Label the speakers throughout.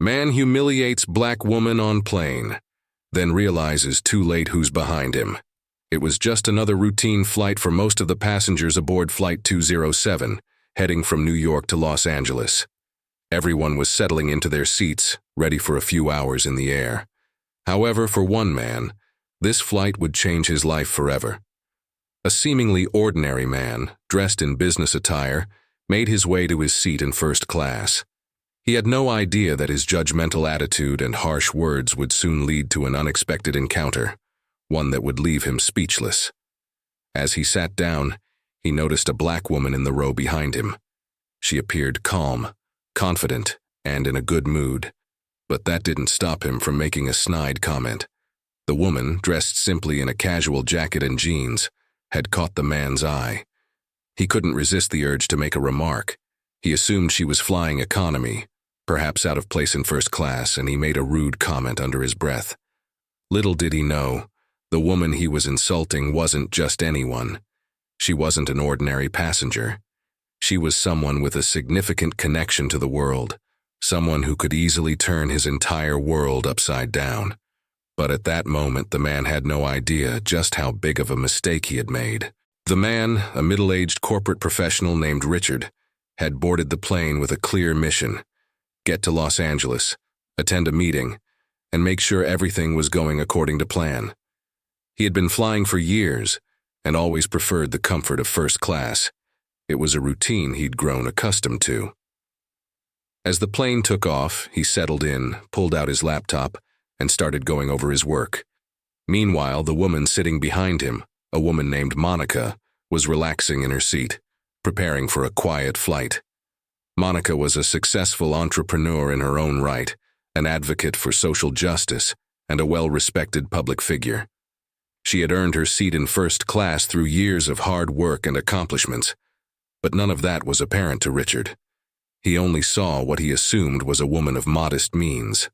Speaker 1: Man humiliates black woman on plane, then realizes too late who's behind him. It was just another routine flight for most of the passengers aboard Flight 207, heading from New York to Los Angeles. Everyone was settling into their seats, ready for a few hours in the air. However, for one man, this flight would change his life forever. A seemingly ordinary man, dressed in business attire, made his way to his seat in first class. He had no idea that his judgmental attitude and harsh words would soon lead to an unexpected encounter, one that would leave him speechless. As he sat down, he noticed a black woman in the row behind him. She appeared calm, confident, and in a good mood, but that didn't stop him from making a snide comment. The woman, dressed simply in a casual jacket and jeans, had caught the man's eye. He couldn't resist the urge to make a remark. He assumed she was flying economy, perhaps out of place in first class, and he made a rude comment under his breath. Little did he know, the woman he was insulting wasn't just anyone. She wasn't an ordinary passenger. She was someone with a significant connection to the world, someone who could easily turn his entire world upside down. But at that moment, the man had no idea just how big of a mistake he had made. The man, a middle-aged corporate professional named Richard, had boarded the plane with a clear mission: get to Los Angeles, attend a meeting, and make sure everything was going according to plan. He had been flying for years and always preferred the comfort of first class. It was a routine he'd grown accustomed to. As the plane took off, he settled in, pulled out his laptop, and started going over his work. Meanwhile, the woman sitting behind him, a woman named Monica, was relaxing in her seat, preparing for a quiet flight. Monica was a successful entrepreneur in her own right, an advocate for social justice, and a well-respected public figure. She had earned her seat in first class through years of hard work and accomplishments, but none of that was apparent to Richard. He only saw what he assumed was a woman of modest means.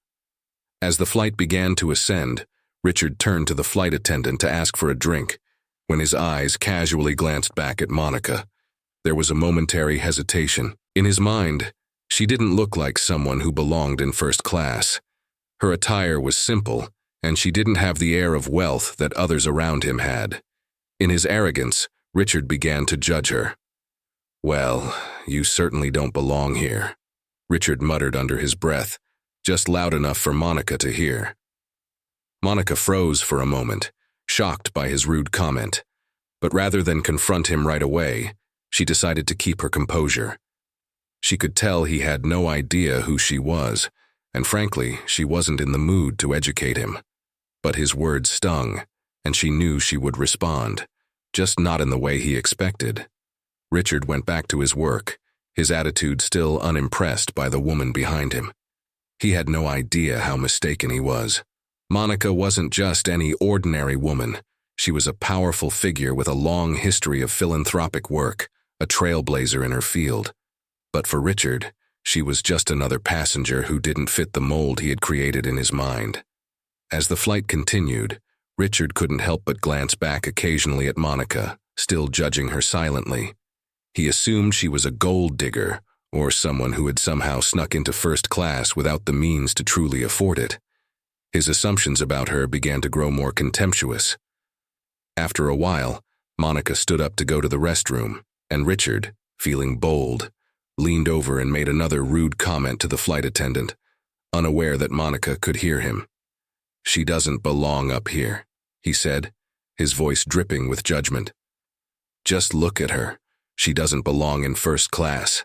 Speaker 1: As the flight began to ascend, Richard turned to the flight attendant to ask for a drink, when his eyes casually glanced back at Monica. There was a momentary hesitation. In his mind, she didn't look like someone who belonged in first class. Her attire was simple, and she didn't have the air of wealth that others around him had. In his arrogance, Richard began to judge her. "Well, you certainly don't belong here," Richard muttered under his breath, just loud enough for Monica to hear. Monica froze for a moment, shocked by his rude comment, but rather than confront him right away, she decided to keep her composure. She could tell he had no idea who she was, and frankly, she wasn't in the mood to educate him. But his words stung, and she knew she would respond, just not in the way he expected. Richard went back to his work, his attitude still unimpressed by the woman behind him. He had no idea how mistaken he was. Monica wasn't just any ordinary woman. She was a powerful figure with a long history of philanthropic work, a trailblazer in her field. But for Richard, she was just another passenger who didn't fit the mold he had created in his mind. As the flight continued, Richard couldn't help but glance back occasionally at Monica, still judging her silently. He assumed she was a gold digger, or someone who had somehow snuck into first class without the means to truly afford it. His assumptions about her began to grow more contemptuous. After a while, Monica stood up to go to the restroom, and Richard, feeling bold, leaned over and made another rude comment to the flight attendant, unaware that Monica could hear him. "She doesn't belong up here," he said, his voice dripping with judgment. "Just look at her. She doesn't belong in first class."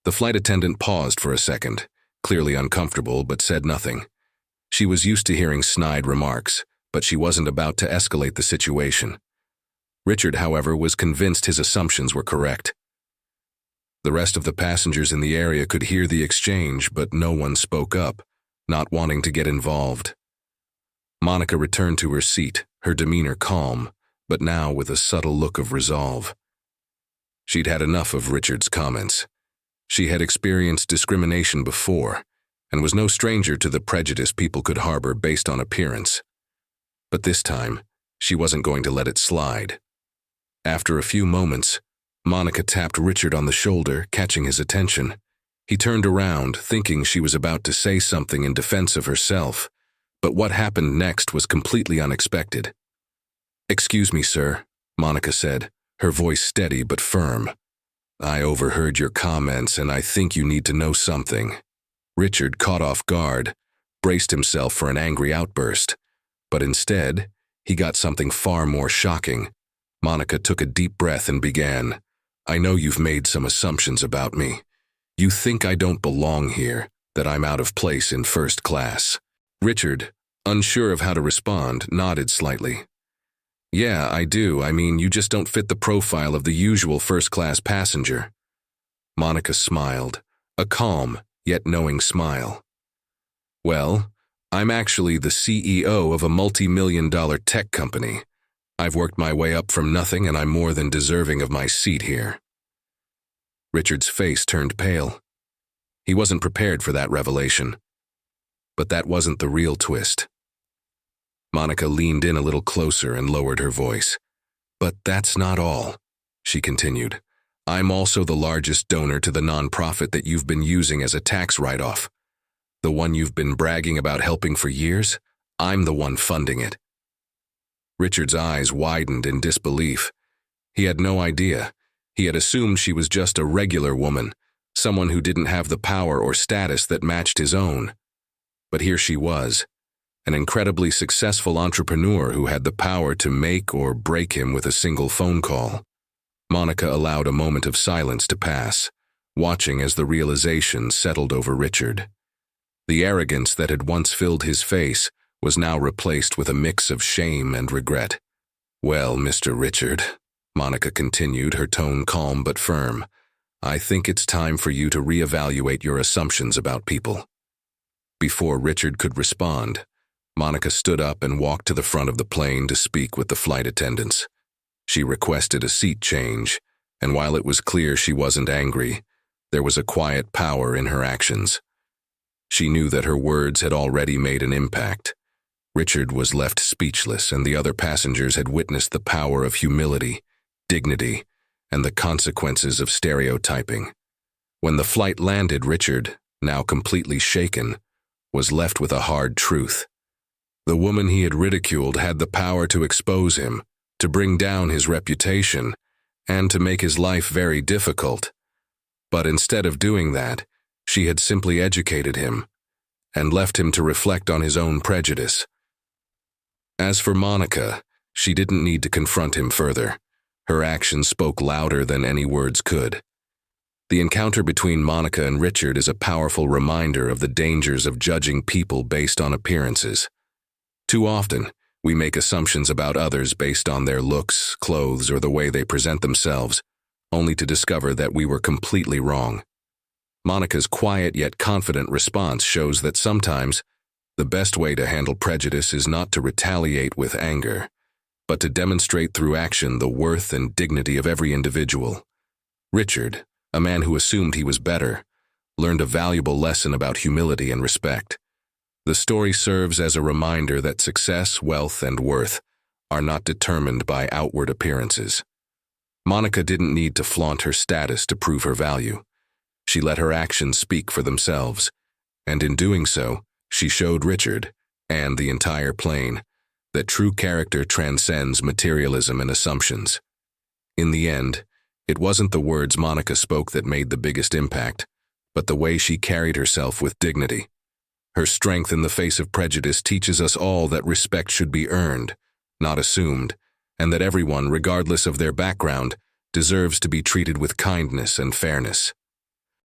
Speaker 1: The flight attendant paused for a second, clearly uncomfortable, but said nothing. She was used to hearing snide remarks, but she wasn't about to escalate the situation. Richard, however, was convinced his assumptions were correct. The rest of the passengers in the area could hear the exchange, but no one spoke up, not wanting to get involved. Monica returned to her seat, her demeanor calm, but now with a subtle look of resolve. She'd had enough of Richard's comments. She had experienced discrimination before, and was no stranger to the prejudice people could harbor based on appearance. But this time, she wasn't going to let it slide. After a few moments, Monica tapped Richard on the shoulder, catching his attention. He turned around, thinking she was about to say something in defense of herself, but what happened next was completely unexpected. "Excuse me, sir," Monica said, her voice steady but firm. "I overheard your comments and I think you need to know something." Richard, caught off guard, braced himself for an angry outburst, but instead, he got something far more shocking. Monica took a deep breath and began, "I know you've made some assumptions about me. You think I don't belong here, that I'm out of place in first class." Richard, unsure of how to respond, nodded slightly. "Yeah, I do. I mean, you just don't fit the profile of the usual first-class passenger." Monica smiled, a calm, yet knowing smile. "Well, I'm actually the CEO of a multi-million-dollar tech company. I've worked my way up from nothing and I'm more than deserving of my seat here." Richard's face turned pale. He wasn't prepared for that revelation. But that wasn't the real twist. Monica leaned in a little closer and lowered her voice. "But that's not all," she continued. "I'm also the largest donor to the nonprofit that you've been using as a tax write-off. The one you've been bragging about helping for years, I'm the one funding it." Richard's eyes widened in disbelief. He had no idea. He had assumed she was just a regular woman, someone who didn't have the power or status that matched his own. But here she was, an incredibly successful entrepreneur who had the power to make or break him with a single phone call. Monica allowed a moment of silence to pass, watching as the realization settled over Richard. The arrogance that had once filled his face was now replaced with a mix of shame and regret. "Well, Mr. Richard," Monica continued, her tone calm but firm, "I think it's time for you to reevaluate your assumptions about people." Before Richard could respond, Monica stood up and walked to the front of the plane to speak with the flight attendants. She requested a seat change, and while it was clear she wasn't angry, there was a quiet power in her actions. She knew that her words had already made an impact. Richard was left speechless, and the other passengers had witnessed the power of humility, dignity, and the consequences of stereotyping. When the flight landed, Richard, now completely shaken, was left with a hard truth. The woman he had ridiculed had the power to expose him, to bring down his reputation, and to make his life very difficult. But instead of doing that, she had simply educated him and left him to reflect on his own prejudice. As for Monica, she didn't need to confront him further. Her actions spoke louder than any words could. The encounter between Monica and Richard is a powerful reminder of the dangers of judging people based on appearances. Too often, we make assumptions about others based on their looks, clothes, or the way they present themselves, only to discover that we were completely wrong. Monica's quiet yet confident response shows that sometimes the best way to handle prejudice is not to retaliate with anger, but to demonstrate through action the worth and dignity of every individual. Richard, a man who assumed he was better, learned a valuable lesson about humility and respect. The story serves as a reminder that success, wealth, and worth are not determined by outward appearances. Monica didn't need to flaunt her status to prove her value. She let her actions speak for themselves, and in doing so, she showed Richard, and the entire plane, that true character transcends materialism and assumptions. In the end, it wasn't the words Monica spoke that made the biggest impact, but the way she carried herself with dignity. Her strength in the face of prejudice teaches us all that respect should be earned, not assumed, and that everyone, regardless of their background, deserves to be treated with kindness and fairness.